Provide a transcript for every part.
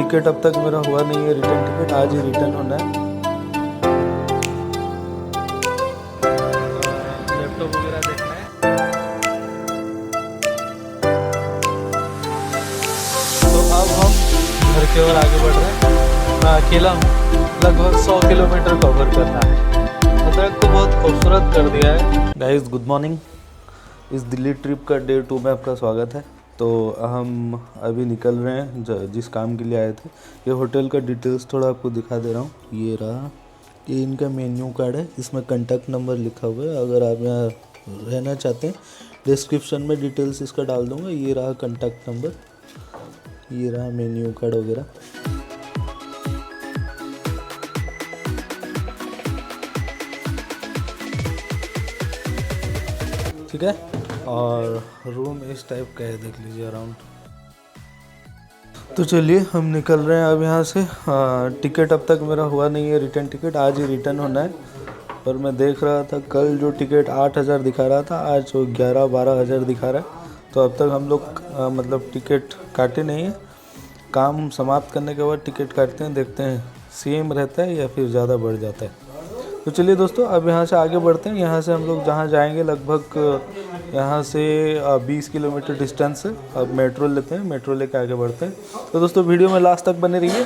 Ticket अब तक मेरा हुआ नहीं है, रिटर्न टिकट आज ही रिटर्न होना है। लैपटॉप वगैरह देखना है। तो अब हम घर की ओर आगे बढ़ रहे हैं। मैं अकेला हूँ, लगभग 100 किलोमीटर कवर करना है। सड़क तो बहुत खूबसूरत कर दिया है। Guys good morning. इस दिल्ली ट्रिप का डे 2 में आपका स्वागत है। तो हम अभी निकल रहे हैं जिस काम के लिए आए थे। ये होटल का डिटेल्स थोड़ा आपको दिखा दे रहा हूँ। ये रहा, ये इनका मेन्यू कार्ड है, इसमें कॉन्टैक्ट नंबर लिखा हुआ है। अगर आप यहाँ रहना चाहते हैं, डिस्क्रिप्शन में डिटेल्स इसका डाल दूँगा। ये रहा कॉन्टैक्ट नंबर, ये रहा मेन्यू कार्ड वगैरह। ठीक है, और रूम इस टाइप का है, देख लीजिए अराउंड। तो चलिए हम निकल रहे हैं अब यहाँ से। टिकट अब तक मेरा हुआ नहीं है, रिटर्न टिकट आज ही रिटर्न होना है। और मैं देख रहा था कल जो टिकट 8,000 दिखा रहा था, आज वो 11-12 हज़ार दिखा रहा है। तो अब तक हम लोग मतलब टिकट काटे नहीं है। काम समाप्त करने के बाद टिकट काटते हैं, देखते हैं सेम रहता है या फिर ज़्यादा बढ़ जाता है। तो चलिए दोस्तों, अब यहाँ से आगे बढ़ते हैं। यहाँ से हम लोग जहाँ जाएंगे लगभग यहाँ से 20 किलोमीटर डिस्टेंस है। अब मेट्रो लेते हैं, मेट्रो लेके आगे बढ़ते हैं। तो दोस्तों वीडियो में लास्ट तक बने रहिए।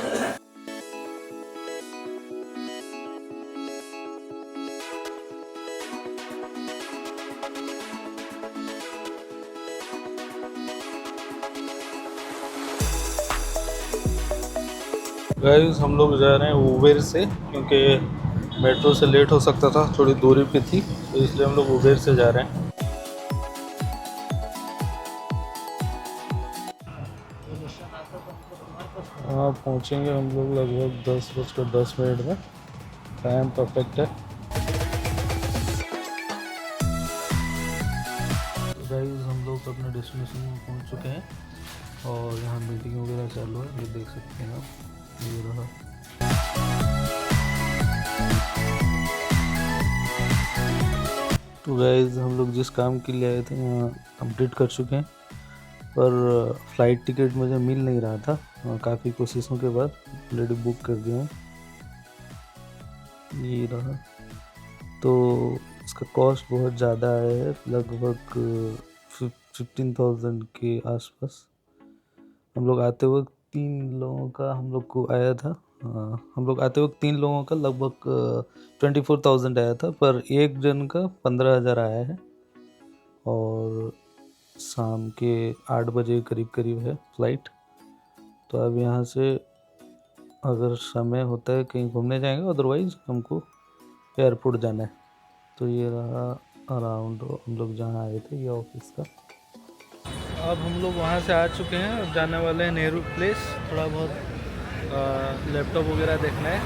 गाइस हम लोग जा रहे हैं उबेर से, क्योंकि मेट्रो से लेट हो सकता था, थोड़ी दूरी पे थी, तो इसलिए हम लोग उबेर से जा रहे हैं। हाँ पहुँचेंगे हम लोग लगभग 10:10 में। टाइम परफेक्ट है। गाइस हम लोग अपने डेस्टिनेशन में पहुँच चुके हैं और यहाँ मीटिंग वगैरह चालू है, ये देख सकते हैं आप। ये रहा। तो गाइस हम लोग जिस काम के लिए आए थे वहाँ कंप्लीट कर चुके हैं, पर फ़्लाइट टिकट मुझे मिल नहीं रहा था। काफ़ी कोशिशों के बाद ऑलरेडी बुक कर दिया हूँ। ये रहा। तो इसका कॉस्ट बहुत ज़्यादा है, लगभग 15,000 के आसपास। हम लोग आते वक्त 3 लोगों का हम लोग को आया था। हम लोग आते वक्त 3 लोगों का लगभग 24,000 आया था, पर एक जन का 15,000 आया है। और शाम के 8 बजे करीब है फ़्लाइट। तो अब यहाँ से अगर समय होता है कहीं घूमने जाएंगे, अदरवाइज़ हमको एयरपोर्ट जाना है। तो ये रहा अराउंड हम लोग जहाँ आए थे, ये ऑफिस का। अब हम लोग वहाँ से आ चुके हैं, अब जाने वाले हैं नेहरू प्लेस। थोड़ा बहुत लैपटॉप वगैरह देखना है।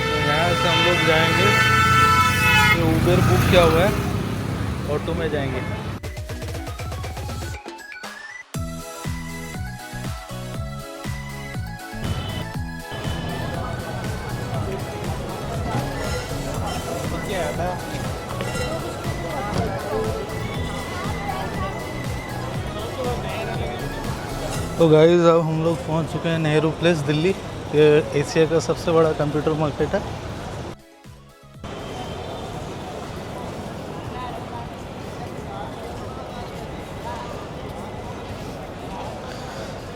तो यहाँ से हम लोग जाएंगे, ये उबेर बुक किया हुआ है, ऑटो में जाएंगे। तो गाइस अब हम लोग पहुंच चुके हैं नेहरू प्लेस दिल्ली। ये एशिया का सबसे बड़ा कंप्यूटर मार्केट है।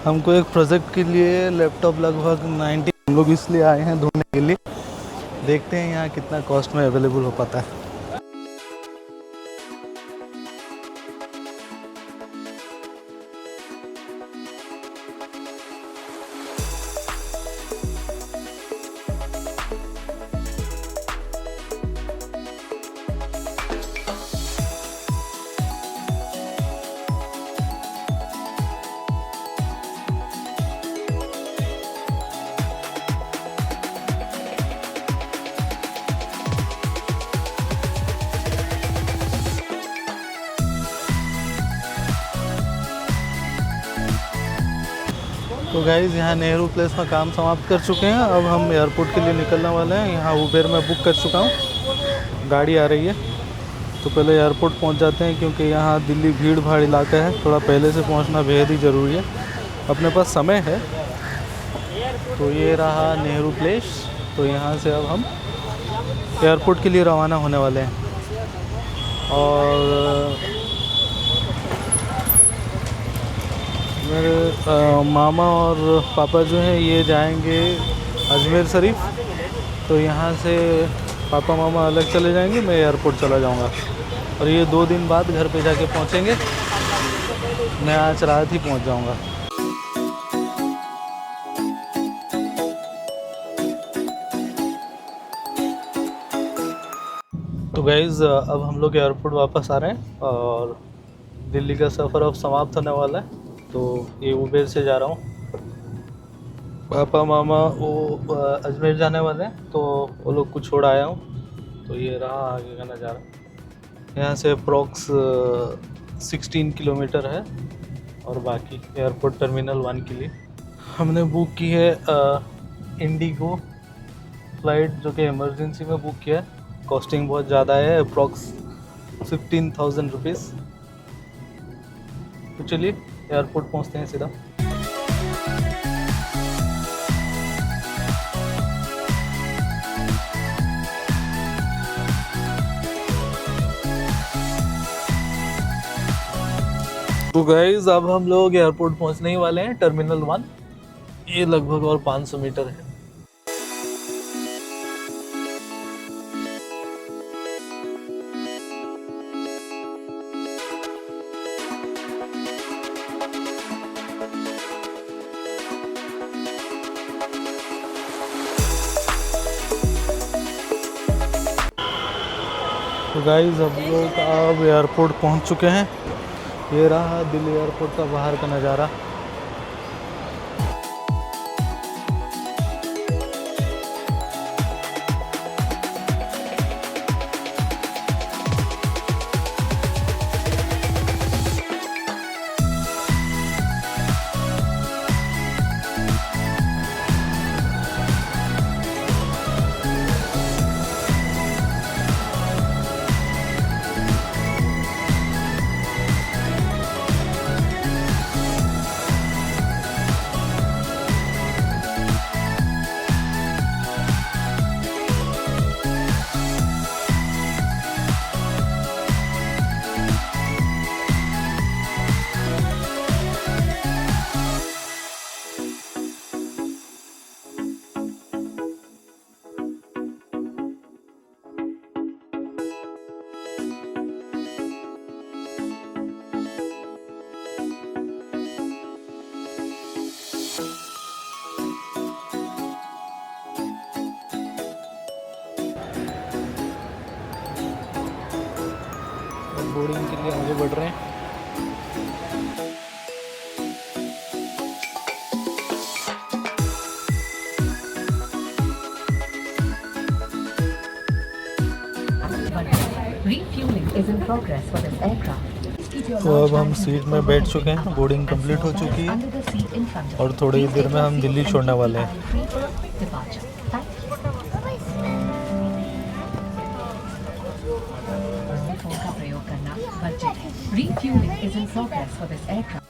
हमको एक प्रोजेक्ट के लिए लैपटॉप लगभग 90 हम लोग इसलिए आए हैं ढूंढने के लिए। देखते हैं यहाँ कितना कॉस्ट में अवेलेबल हो पाता है। तो गाइज़ यहाँ नेहरू प्लेस में काम समाप्त कर चुके हैं। अब हम एयरपोर्ट के लिए निकलने वाले हैं। यहाँ उबेर में बुक कर चुका हूँ, गाड़ी आ रही है। तो पहले एयरपोर्ट पहुँच जाते हैं, क्योंकि यहाँ दिल्ली भीड़ भाड़ इलाका है, थोड़ा पहले से पहुँचना बेहद ही ज़रूरी है। अपने पास समय है, तो ये रहा नेहरू प्लेस। तो यहाँ से अब हम एयरपोर्ट के लिए रवाना होने वाले हैं। और मेरे मामा और पापा जो हैं ये जाएंगे अजमेर शरीफ। तो यहाँ से पापा मामा अलग चले जाएंगे, मैं एयरपोर्ट चला जाऊँगा। और ये 2 दिन बाद घर पे जाके पहुँचेंगे। मैं आज रात ही पहुँच जाऊँगा। तो गाइज़ अब हम लोग एयरपोर्ट वापस आ रहे हैं और दिल्ली का सफ़र अब समाप्त होने वाला है। तो ये उबेर से जा रहा हूँ। पापा मामा वो अजमेर जाने वाले हैं, तो वो लोग को छोड़ आया हूँ। तो ये रहा आगे का नज़ारा। यहाँ से अप्रॉक्स 16 किलोमीटर है। और बाकी एयरपोर्ट टर्मिनल 1 के लिए हमने बुक की है इंडिगो फ़्लाइट, जो कि इमरजेंसी में बुक किया है। कॉस्टिंग बहुत ज़्यादा है, अप्रॉक्स 15,000 रुपीज़। तो चलिए एयरपोर्ट पहुँचते हैं सीधा। तो गाइज अब हम लोग एयरपोर्ट पहुंचने ही वाले हैं, टर्मिनल 1। ये लगभग और 500 मीटर है। तो गाइज हम लोग अब एयरपोर्ट पहुंच चुके हैं। ये रहा दिल्ली एयरपोर्ट का बाहर का नज़ारा। बोर्डिंग के लिए आगे बढ़ रहे हैं। तो अब हम सीट में बैठ चुके हैं, बोर्डिंग कंप्लीट हो चुकी है और थोड़ी ही देर में हम दिल्ली छोड़ने वाले हैं। Refueling is in progress for this aircraft.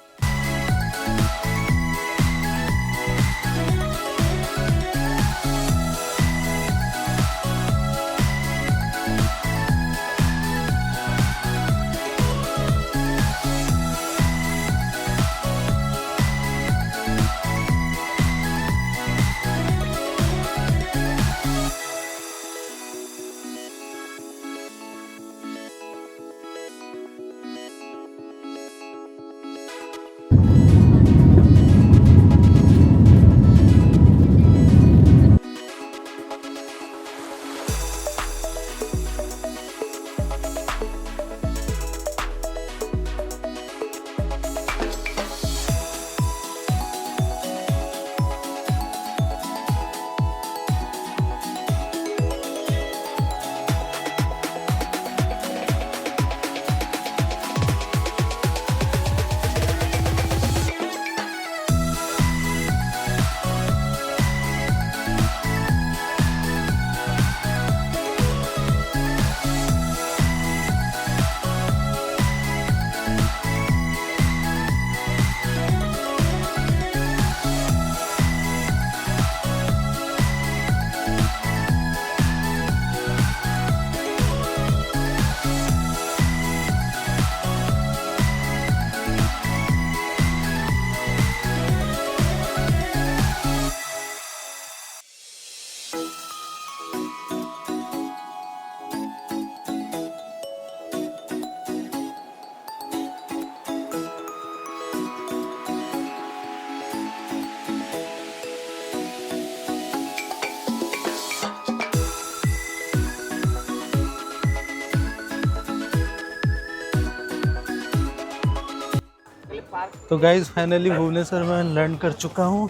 तो गाइज फाइनली भुवनेश्वर में लैंड कर चुका हूँ।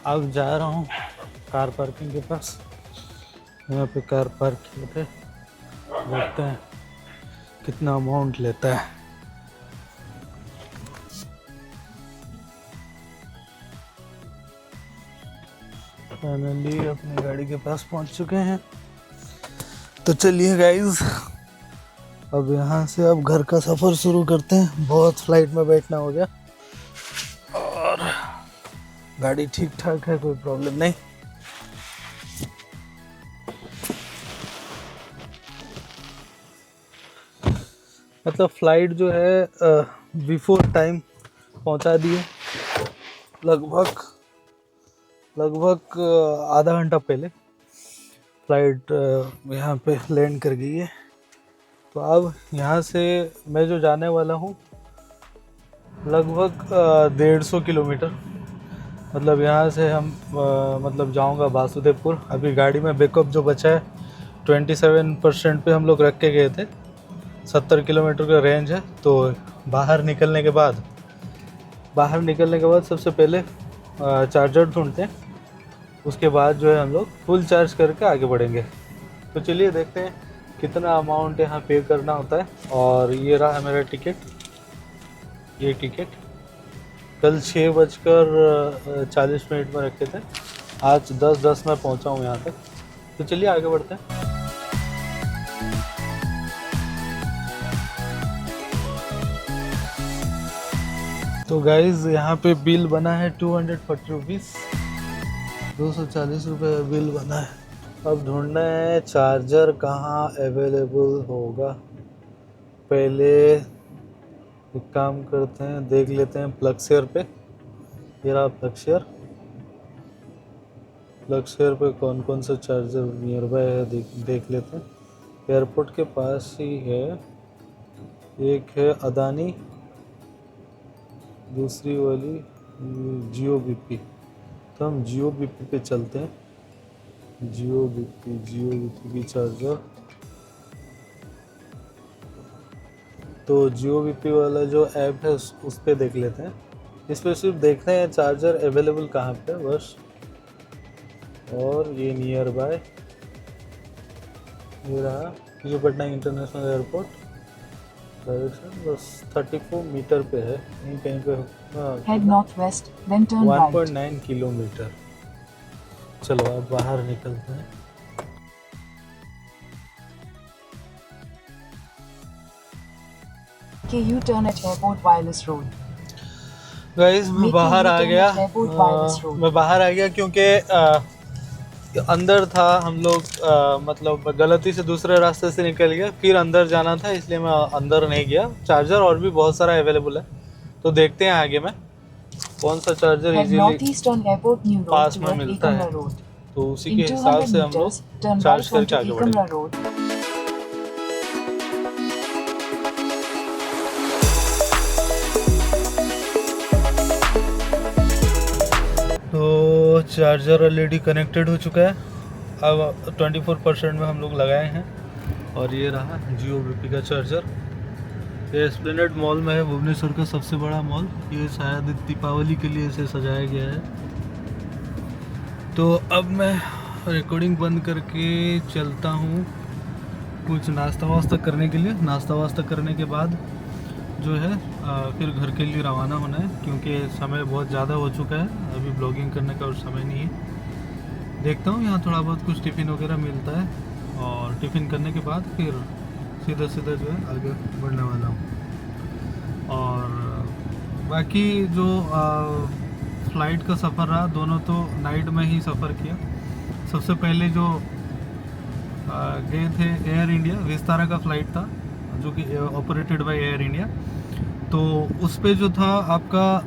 अब जा रहा हूँ कार पार्किंग के पास। यहाँ पे कार पार्क किए थे, देखते हैं कितना अमाउंट लेता है। फाइनली अपनी गाड़ी के पास पहुँच चुके हैं। तो चलिए गाइज, अब यहाँ से अब घर का सफ़र शुरू करते हैं। बहुत फ्लाइट में बैठना हो गया और गाड़ी ठीक ठाक है, कोई प्रॉब्लम नहीं। मतलब फ्लाइट जो है बिफोर टाइम पहुँचा दिए, लगभग आधा घंटा पहले फ्लाइट यहाँ पे लैंड कर गई है। तो अब यहाँ से मैं जो जाने वाला हूँ लगभग 150 किलोमीटर, मतलब यहाँ से हम मतलब जाऊँगा वासुदेवपुर। अभी गाड़ी में बैकअप जो बचा है 27% पे हम लोग रख के गए थे। 70 किलोमीटर का रेंज है। तो बाहर निकलने के बाद सबसे पहले चार्जर ढूंढते हैं, उसके बाद जो है हम लोग फुल चार्ज करके आगे बढ़ेंगे। तो चलिए देखते हैं कितना अमाउंट यहाँ पे करना होता है। और ये रहा मेरा टिकट। ये टिकट कल 6:40 में रखे थे, आज 10:10 में पहुँचा हूँ यहाँ तक। तो चलिए आगे बढ़ते हैं। तो गाइज यहाँ पे बिल बना है 240 रुपीज़, 240 रुपये बिल बना है। अब ढूंढना है चार्जर कहाँ अवेलेबल होगा। पहले एक काम करते हैं, देख लेते हैं प्लगशेयर पे। ये रहा प्लगशेयर पे कौन कौन सा चार्जर नियर बाय है देख लेते हैं। एयरपोर्ट के पास ही है, एक है अदानी, दूसरी वाली जियो बीपी। तो हम जियो बीपी पे चलते हैं। जियो बीपी की चार्जर। तो जियो बीपी वाला जो ऐप है उस पर देख लेते हैं। इस पर सिर्फ देखते हैं चार्जर अवेलेबल कहाँ पे बस। और ये नियर बाय ये रहा, विशाखापट्टनम इंटरनेशनल एयरपोर्ट। डायरेक्शन बस 34 मीटर पे है, यहीं कहीं पे। Head northwest, then turn right. 1.9 kilometre. चलो अब बाहर निकलते हैं। Okay, you turn at Airport Wireless Road. Guys मैं बाहर आ गया। मैं बाहर आ गया क्योंकि अंदर था। हम लोग मतलब गलती से दूसरे रास्ते से निकल गया, फिर अंदर जाना था, इसलिए मैं अंदर नहीं गया। चार्जर और भी बहुत सारा अवेलेबल है, तो देखते हैं आगे में कौन सा चार्जर इजीली पास में मिलता है, तो उसी के हिसाब से हम लोग चार्ज करके आगे बढ़ेंगे। तो चार्जर ऑलरेडी कनेक्टेड हो चुका है। अब 24% में हम लोग लगाए हैं। और ये रहा जियो बीपी का चार्जर। ये एस्प्लेनेड मॉल में है, भुवनेश्वर का सबसे बड़ा मॉल। ये शायद दीपावली के लिए इसे सजाया गया है। तो अब मैं रिकॉर्डिंग बंद करके चलता हूँ कुछ नाश्ता वास्ता करने के लिए। नाश्ता वास्ता करने के बाद जो है फिर घर के लिए रवाना होना है, क्योंकि समय बहुत ज़्यादा हो चुका है। अभी ब्लॉगिंग करने का और समय नहीं है। देखता हूँ यहाँ थोड़ा बहुत कुछ टिफ़िन वगैरह मिलता है, और टिफ़िन करने के बाद फिर सीधा जो है आगे बढ़ने वाला हूँ। और बाकी जो फ़्लाइट का सफ़र रहा, दोनों तो नाइट में ही सफ़र किया। सबसे पहले जो गए थे एयर इंडिया, विस्तारा का फ़्लाइट था जो कि ऑपरेटेड बाय एयर इंडिया। तो उस पे जो था आपका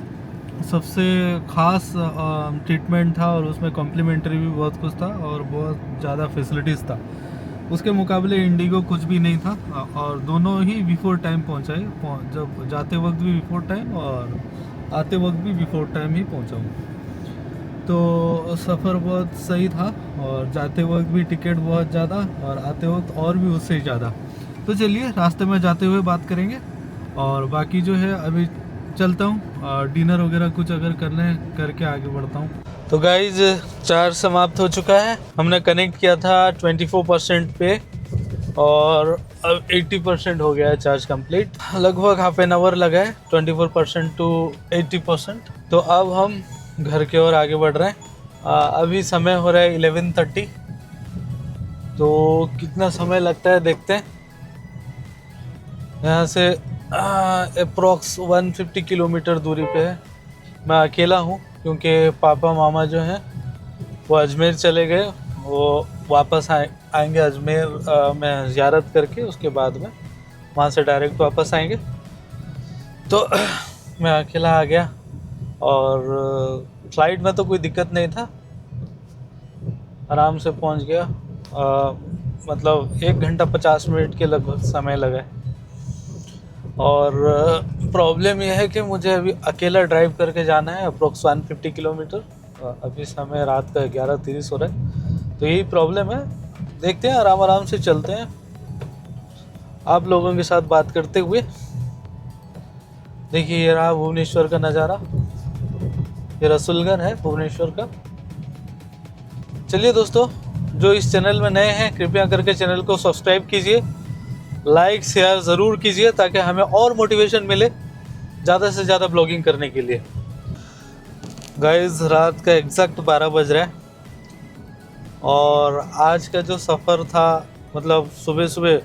सबसे ख़ास ट्रीटमेंट था, और उसमें कॉम्प्लीमेंट्री भी बहुत कुछ था और बहुत ज़्यादा फैसिलिटीज़ था। उसके मुकाबले इंडिगो कुछ भी नहीं था, और दोनों ही बिफोर टाइम पहुँचाए। जब जाते वक्त भी बिफोर टाइम और आते वक्त भी बिफोर टाइम ही पहुँचा हूँ। तो सफ़र बहुत सही था, और जाते वक्त भी टिकट बहुत ज़्यादा और आते वक्त और भी उससे ज़्यादा। तो चलिए रास्ते में जाते हुए बात करेंगे। और बाकी जो है अभी चलता हूँ, डिनर वगैरह कुछ अगर करना है करके आगे बढ़ता हूँ। तो गाइज चार्ज समाप्त हो चुका है। हमने कनेक्ट किया था 24% पे और अब 80% हो गया है चार्ज कंप्लीट। लगभग हाफ एन आवर लगा है 24% टू 80%। तो अब हम घर की ओर आगे बढ़ रहे हैं। अभी समय हो रहा है 11:30। तो कितना समय लगता है देखते हैं। यहाँ से अप्रोक्स 150 किलोमीटर दूरी पे है। मैं अकेला हूँ क्योंकि पापा मामा जो हैं वो अजमेर चले गए। वो वापस आएंगे अजमेर में ज़ियारत करके, उसके बाद में वहाँ से डायरेक्ट वापस आएंगे। तो मैं अकेला आ गया और फ्लाइट में तो कोई दिक्कत नहीं था, आराम से पहुँच गया। मतलब 1 घंटा 50 मिनट के लगभग समय लगा है। और प्रॉब्लम यह है कि मुझे अभी अकेला ड्राइव करके जाना है अप्रोक्स 150 किलोमीटर। अभी समय रात का 11:30 हो रहा है, तो यही प्रॉब्लम है। देखते हैं, आराम आराम से चलते हैं आप लोगों के साथ बात करते हुए। देखिए ये रहा भुवनेश्वर का नज़ारा, ये रसूलगढ़ है भुवनेश्वर का। चलिए दोस्तों, जो इस चैनल में नए हैं कृपया करके चैनल को सब्सक्राइब कीजिए, लाइक शेयर ज़रूर कीजिए ताकि हमें और मोटिवेशन मिले ज़्यादा से ज़्यादा ब्लॉगिंग करने के लिए। गाइस रात का एग्जैक्ट 12 बज रहा है और आज का जो सफ़र था, मतलब सुबह सुबह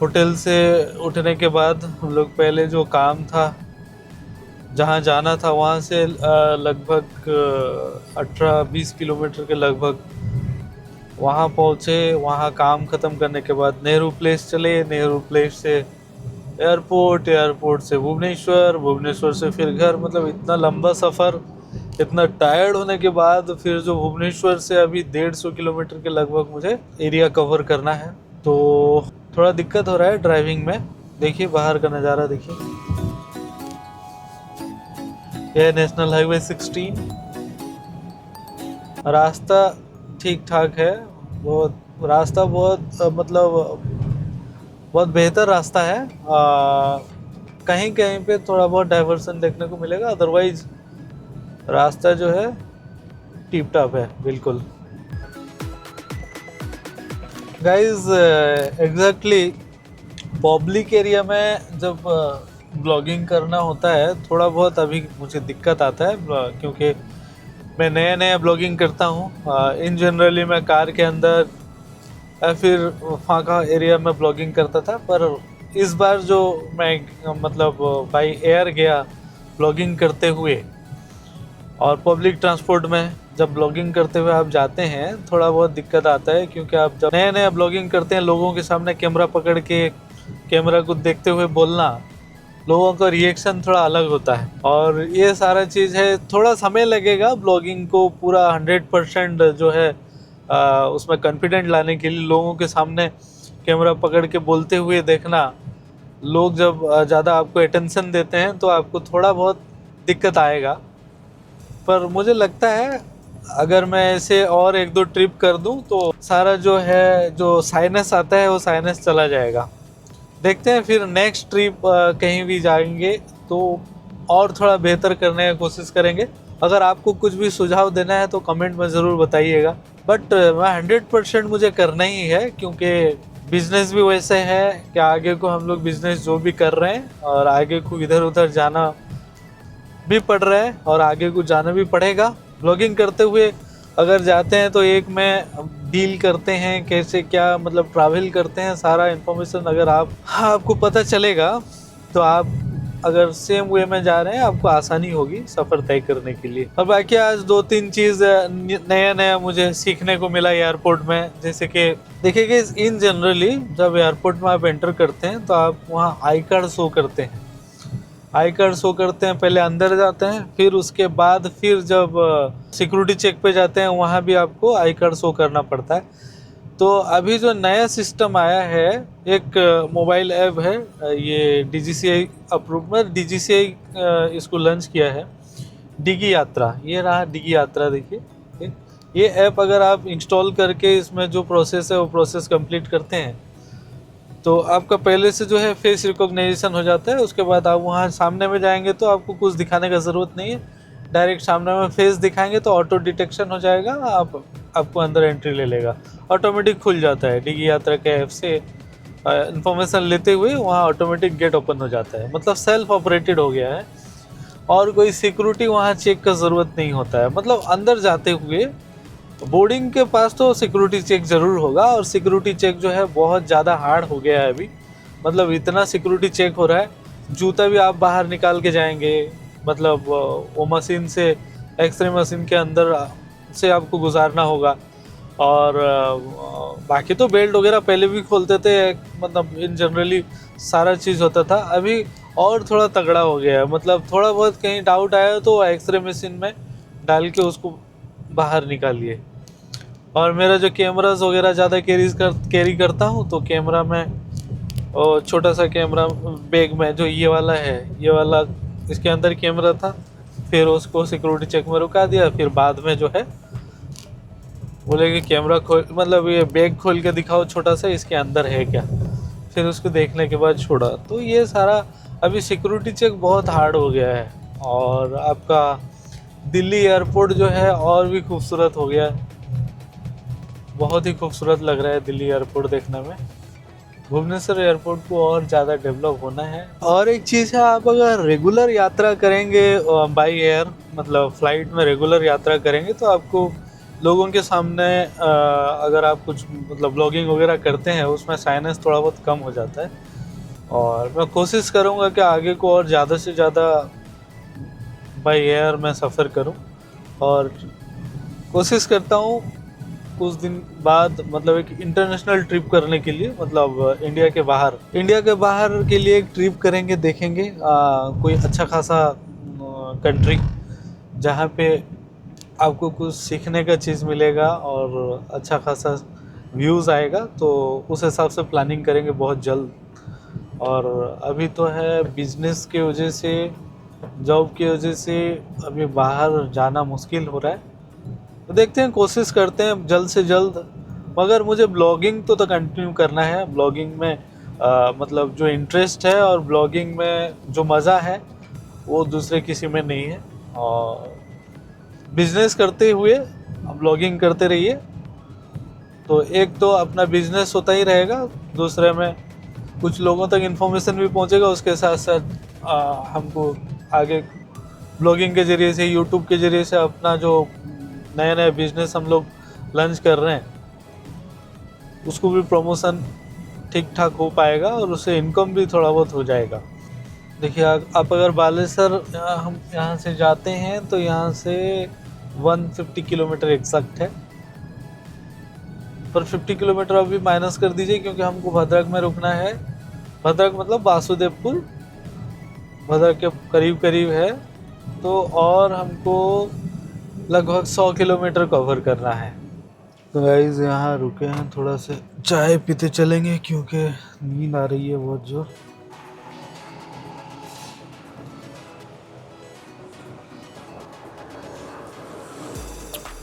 होटल से उठने के बाद हम लोग पहले जो काम था, जहाँ जाना था वहाँ से लगभग 18-20 किलोमीटर के लगभग वहाँ पहुँचे। वहाँ काम ख़त्म करने के बाद नेहरू प्लेस चले, नेहरू प्लेस से एयरपोर्ट, एयरपोर्ट से भुवनेश्वर, भुवनेश्वर से फिर घर। मतलब इतना लंबा सफ़र, इतना टायर्ड होने के बाद फिर जो भुवनेश्वर से अभी 150 किलोमीटर के लगभग मुझे एरिया कवर करना है, तो थोड़ा दिक्कत हो रहा है ड्राइविंग में। देखिए बाहर का नज़ारा देखिए, यह नेशनल हाईवे 16। रास्ता ठीक ठाक है, बहुत रास्ता बहुत मतलब बहुत बेहतर रास्ता है। कहीं कहीं पे थोड़ा बहुत डाइवर्सन देखने को मिलेगा, अदरवाइज रास्ता जो है टिप टॉप है बिल्कुल। गाइज एग्जैक्टली पब्लिक एरिया में जब ब्लॉगिंग करना होता है थोड़ा बहुत अभी मुझे दिक्कत आता है, क्योंकि मैं नया नया ब्लॉगिंग करता हूँ। इन जनरली मैं कार के अंदर या फिर फाका एरिया में ब्लॉगिंग करता था, पर इस बार जो मैं मतलब बाई एयर गया ब्लॉगिंग करते हुए, और पब्लिक ट्रांसपोर्ट में जब ब्लॉगिंग करते हुए आप जाते हैं थोड़ा बहुत दिक्कत आता है, क्योंकि आप जब नया नया ब्लॉगिंग करते हैं लोगों के सामने कैमरा पकड़ के कैमरा को देखते हुए बोलना, लोगों का रिएक्शन थोड़ा अलग होता है। और ये सारा चीज़ है, थोड़ा समय लगेगा ब्लॉगिंग को पूरा 100% जो है उसमें कॉन्फिडेंट लाने के लिए। लोगों के सामने कैमरा पकड़ के बोलते हुए देखना, लोग जब ज़्यादा आपको अटेंशन देते हैं तो आपको थोड़ा बहुत दिक्कत आएगा। पर मुझे लगता है अगर मैं ऐसे और 1-2 ट्रिप कर दूं तो सारा जो है जो साइनस आता है वो साइनस चला जाएगा। देखते हैं फिर नेक्स्ट ट्रिप कहीं भी जाएंगे तो और थोड़ा बेहतर करने की कोशिश करेंगे। अगर आपको कुछ भी सुझाव देना है तो कमेंट में ज़रूर बताइएगा। बट मैं 100% मुझे करना ही है, क्योंकि बिज़नेस भी वैसे है कि आगे को हम लोग बिज़नेस जो भी कर रहे हैं और आगे को इधर उधर जाना भी पड़ रहा है और आगे को जाना भी पड़ेगा। ब्लॉगिंग करते हुए अगर जाते हैं तो एक में डील करते हैं कैसे क्या मतलब ट्रैवल करते हैं, सारा इन्फॉर्मेशन अगर आपको पता चलेगा तो आप अगर सेम वे में जा रहे हैं आपको आसानी होगी सफ़र तय करने के लिए। और बाकी आज 2-3 चीज़ नया नया मुझे सीखने को मिला एयरपोर्ट में। जैसे कि देखिए कि इन जनरली जब एयरपोर्ट में आप एंटर करते हैं तो आप वहाँ आई कार्ड शो करते हैं, आई कार्ड शो करते हैं, पहले अंदर जाते हैं, फिर उसके बाद फिर जब सिक्योरिटी चेक पे जाते हैं वहाँ भी आपको आई कार्ड शो करना पड़ता है। तो अभी जो नया सिस्टम आया है, एक मोबाइल ऐप है, ये DGCI अप्रूव में DGCI इसको लॉन्च किया है, डिगी यात्रा। ये रहा डिगी यात्रा, देखिए ये ऐप अगर आप इंस्टॉल करके इसमें जो प्रोसेस है वो प्रोसेस कंप्लीट करते हैं तो आपका पहले से जो है फेस रिकॉग्निशन हो जाता है। उसके बाद आप वहाँ सामने में जाएंगे तो आपको कुछ दिखाने का ज़रूरत नहीं है, डायरेक्ट सामने में फेस दिखाएंगे तो ऑटो डिटेक्शन हो जाएगा, आपको अंदर एंट्री ले लेगा, ऑटोमेटिक खुल जाता है। डिगी यात्रा के ऐप से इंफॉर्मेशन लेते हुए वहाँ ऑटोमेटिक गेट ओपन हो जाता है, मतलब सेल्फ ऑपरेटेड हो गया है और कोई सिक्योरिटी वहाँ चेक का ज़रूरत नहीं होता है। मतलब अंदर जाते हुए बोर्डिंग के पास तो सिक्योरिटी चेक ज़रूर होगा, और सिक्योरिटी चेक जो है बहुत ज़्यादा हार्ड हो गया है अभी। मतलब इतना सिक्योरिटी चेक हो रहा है, जूता भी आप बाहर निकाल के जाएंगे, मतलब वो मशीन से, एक्सरे मशीन के अंदर से आपको गुजारना होगा। और बाकी तो बेल्ट वगैरह पहले भी खोलते थे, मतलब इन जनरली सारा चीज़ होता था। अभी और थोड़ा तगड़ा हो गया है, मतलब थोड़ा बहुत कहीं डाउट आया तो एक्सरे मशीन में डाल के उसको बाहर निकालिए। और मेरा जो कैमरास वगैरह ज़्यादा कैरी करता हूँ, तो कैमरा में और छोटा सा कैमरा बैग में जो ये वाला है, ये वाला इसके अंदर कैमरा था, फिर उसको सिक्योरिटी चेक में रुका दिया, फिर बाद में जो है बोले कि कैमरा खोल, मतलब ये बैग खोल के दिखाओ छोटा सा, इसके अंदर है क्या, फिर उसको देखने के बाद छोड़ा। तो ये सारा अभी सिक्योरिटी चेक बहुत हार्ड हो गया है। और आपका दिल्ली एयरपोर्ट जो है और भी खूबसूरत हो गया है, बहुत ही खूबसूरत लग रहा है दिल्ली एयरपोर्ट देखने में। भुवनेश्वर एयरपोर्ट को और ज़्यादा डेवलप होना है। और एक चीज़ है, आप अगर रेगुलर यात्रा करेंगे बाई एयर, मतलब फ़्लाइट में रेगुलर यात्रा करेंगे, तो आपको लोगों के सामने अगर आप कुछ मतलब ब्लॉगिंग वगैरह करते हैं, उसमें साइनेस थोड़ा बहुत कम हो जाता है। और मैं कोशिश करूँगा कि आगे को और ज़्यादा से ज़्यादा बाई एयर में सफ़र करूँ, और कोशिश करता हूँ कुछ दिन बाद मतलब एक इंटरनेशनल ट्रिप करने के लिए, मतलब इंडिया के बाहर के लिए एक ट्रिप करेंगे, देखेंगे कोई अच्छा खासा कंट्री जहाँ पे आपको कुछ सीखने का चीज़ मिलेगा और अच्छा खासा व्यूज़ आएगा, तो उस हिसाब से प्लानिंग करेंगे बहुत जल्द। और अभी तो है बिजनेस की वजह से, जॉब की वजह से अभी बाहर जाना मुश्किल हो रहा है, तो देखते हैं, कोशिश करते हैं जल्द से जल्द। मगर मुझे ब्लॉगिंग तो कंटिन्यू करना है। ब्लॉगिंग में मतलब जो इंटरेस्ट है और ब्लॉगिंग में जो मज़ा है वो दूसरे किसी में नहीं है। और बिजनेस करते हुए ब्लॉगिंग करते रहिए, तो एक तो अपना बिजनेस होता ही रहेगा, दूसरे में कुछ लोगों तक इन्फॉर्मेशन भी पहुंचेगा, उसके साथ साथ हमको आगे ब्लॉगिंग के ज़रिए से, यूट्यूब के ज़रिए से अपना जो नया नया बिजनेस हम लोग लॉन्च कर रहे हैं, उसको भी प्रमोशन ठीक ठाक हो पाएगा और उससे इनकम भी थोड़ा बहुत हो जाएगा। देखिए, आप अगर बालेश्वर हम यहाँ से जाते हैं तो यहाँ से 150 किलोमीटर एग्जैक्ट है, पर 50 किलोमीटर अभी माइनस कर दीजिए क्योंकि हमको भद्रक में रुकना है। भद्रक मतलब वासुदेवपुर, भद्रक के करीब करीब है, तो और हमको लगभग 100 किलोमीटर कवर करना है। तो गाइस यहाँ रुके हैं, थोड़ा से चाय पीते चलेंगे क्योंकि नींद आ रही है बहुत जोर।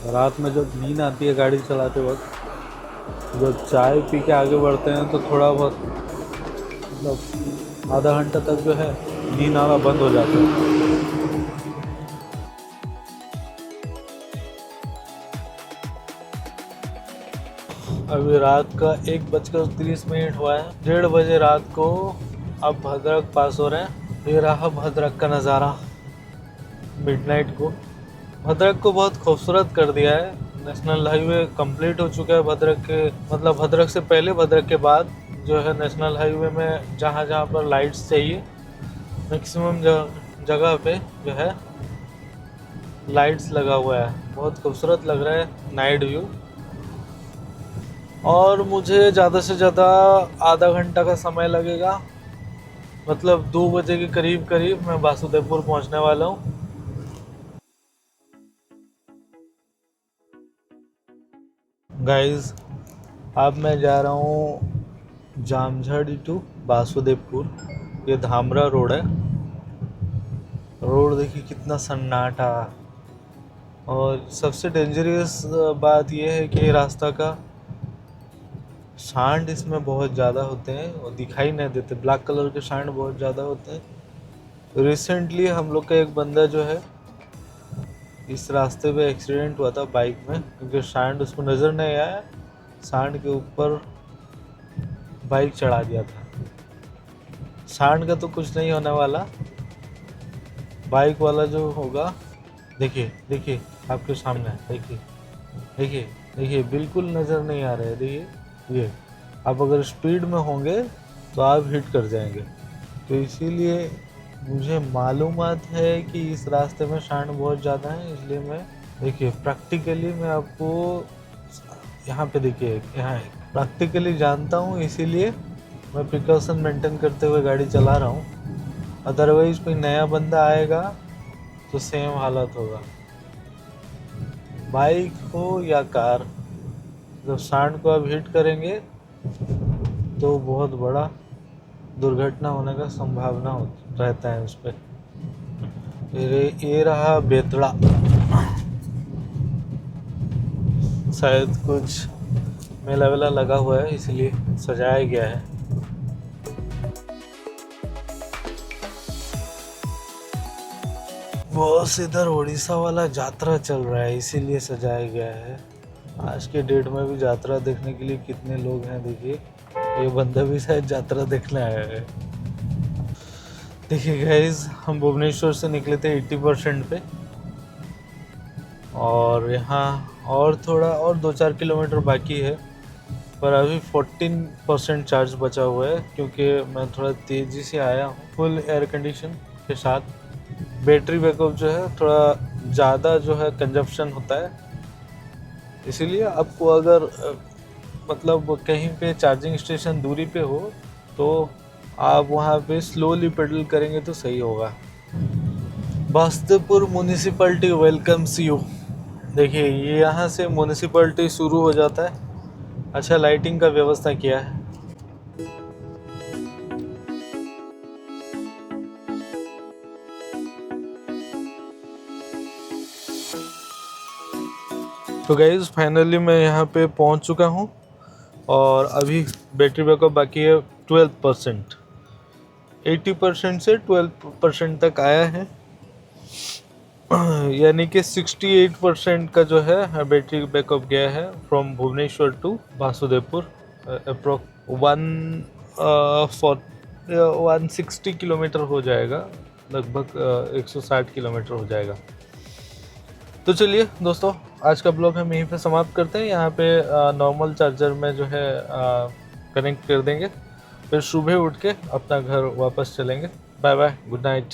रात में जब नींद आती है गाड़ी चलाते वक्त, जब चाय पी के आगे बढ़ते हैं तो थोड़ा बहुत मतलब आधा घंटा तक जो है नींद आना बंद हो जाता है। अभी रात का 1:30 हुआ है, 1:30 बजे रात को अब भद्रक पास हो रहे हैं। ये रहा भद्रक का नज़ारा मिडनाइट को। भद्रक को बहुत खूबसूरत कर दिया है। नेशनल हाईवे कंप्लीट हो चुका है भद्रक के, मतलब भद्रक से पहले, भद्रक के बाद जो है नेशनल हाईवे में जहाँ जहाँ पर लाइट्स चाहिए, मैक्सिमम जगह पे जो है लाइट्स लगा हुआ है। बहुत खूबसूरत लग रहा है नाइट व्यू। और मुझे ज़्यादा से ज़्यादा आधा घंटा का समय लगेगा, मतलब 2 बजे के करीब करीब मैं वासुदेवपुर पहुंचने वाला हूं। गाइस, अब मैं जा रहा हूं जामझड़ी टू वासुदेवपुर। ये धामरा रोड है। रोड देखिए कितना सन्नाटा। और सबसे डेंजरस बात यह है कि रास्ता का सांड इसमें बहुत ज़्यादा होते हैं और दिखाई नहीं देते, ब्लैक कलर के सांड बहुत ज़्यादा होते हैं। रिसेंटली हम लोग का एक बंदा जो है इस रास्ते पे एक्सीडेंट हुआ था बाइक में, क्योंकि सांड उसको नज़र नहीं आया, सांड के ऊपर बाइक चढ़ा दिया था। सांड का तो कुछ नहीं होने वाला, बाइक वाला जो होगा, देखिए देखिए आपके सामने है, देखिए देखिए देखिए बिल्कुल नज़र नहीं आ रहा है। देखिए ये, आप अगर स्पीड में होंगे तो आप हिट कर जाएंगे। तो इसीलिए मुझे मालूमात है कि इस रास्ते में सांड बहुत ज़्यादा है, इसलिए मैं देखिए प्रैक्टिकली मैं आपको यहाँ पे देखिए, यहाँ प्रैक्टिकली जानता हूँ, इसीलिए मैं प्रिकॉशन मेंटेन करते हुए गाड़ी चला रहा हूँ। अदरवाइज कोई नया बंदा आएगा तो सेम हालत होगा, बाइक हो या कार। जब सांड को आप हिट करेंगे तो बहुत बड़ा दुर्घटना होने का संभावना रहता है उस पर। ये रहा बेतड़ा, शायद कुछ मेला वेला लगा हुआ है इसलिए सजाया गया है। बस इधर उड़ीसा वाला यात्रा चल रहा है इसीलिए सजाया गया है। आज के डेट में भी यात्रा देखने के लिए कितने लोग हैं, देखिए ये बंदा भी शायद यात्रा देखने आया है। देखिए गाइस, हम भुवनेश्वर से निकले थे 80% पे, और यहाँ और थोड़ा और 2-4 किलोमीटर बाकी है, पर अभी 14% चार्ज बचा हुआ है, क्योंकि मैं थोड़ा तेज़ी से आया हूँ फुल एयर कंडीशन के साथ। बैटरी बैकअप जो है थोड़ा ज़्यादा जो है कंजप्शन होता है, इसीलिए आपको अगर मतलब कहीं पे चार्जिंग स्टेशन दूरी पे हो तो आप वहाँ पे स्लोली पेडल करेंगे तो सही होगा। बास्तेपुर म्यूनिसिपैलिटी वेलकम्स यू। देखिए ये यहाँ से म्यूनिसिपैलिटी शुरू हो जाता है। अच्छा लाइटिंग का व्यवस्था किया है। तो गाइज फाइनली मैं यहाँ पे पहुँच चुका हूँ, और अभी बैटरी बैकअप बाकी है 12%। 80% से 12% तक आया है, यानी कि 68% का जो है बैटरी बैकअप गया है from Bhubaneswar to Vasudevpur. Approx 160 kilometre हो जाएगा, लगभग 160 किलोमीटर हो जाएगा। तो चलिए दोस्तों, आज का ब्लॉग हम यहीं पे समाप्त करते हैं। यहाँ पे नॉर्मल चार्जर में जो है कनेक्ट कर देंगे, फिर सुबह उठ के अपना घर वापस चलेंगे। Bye bye, good night.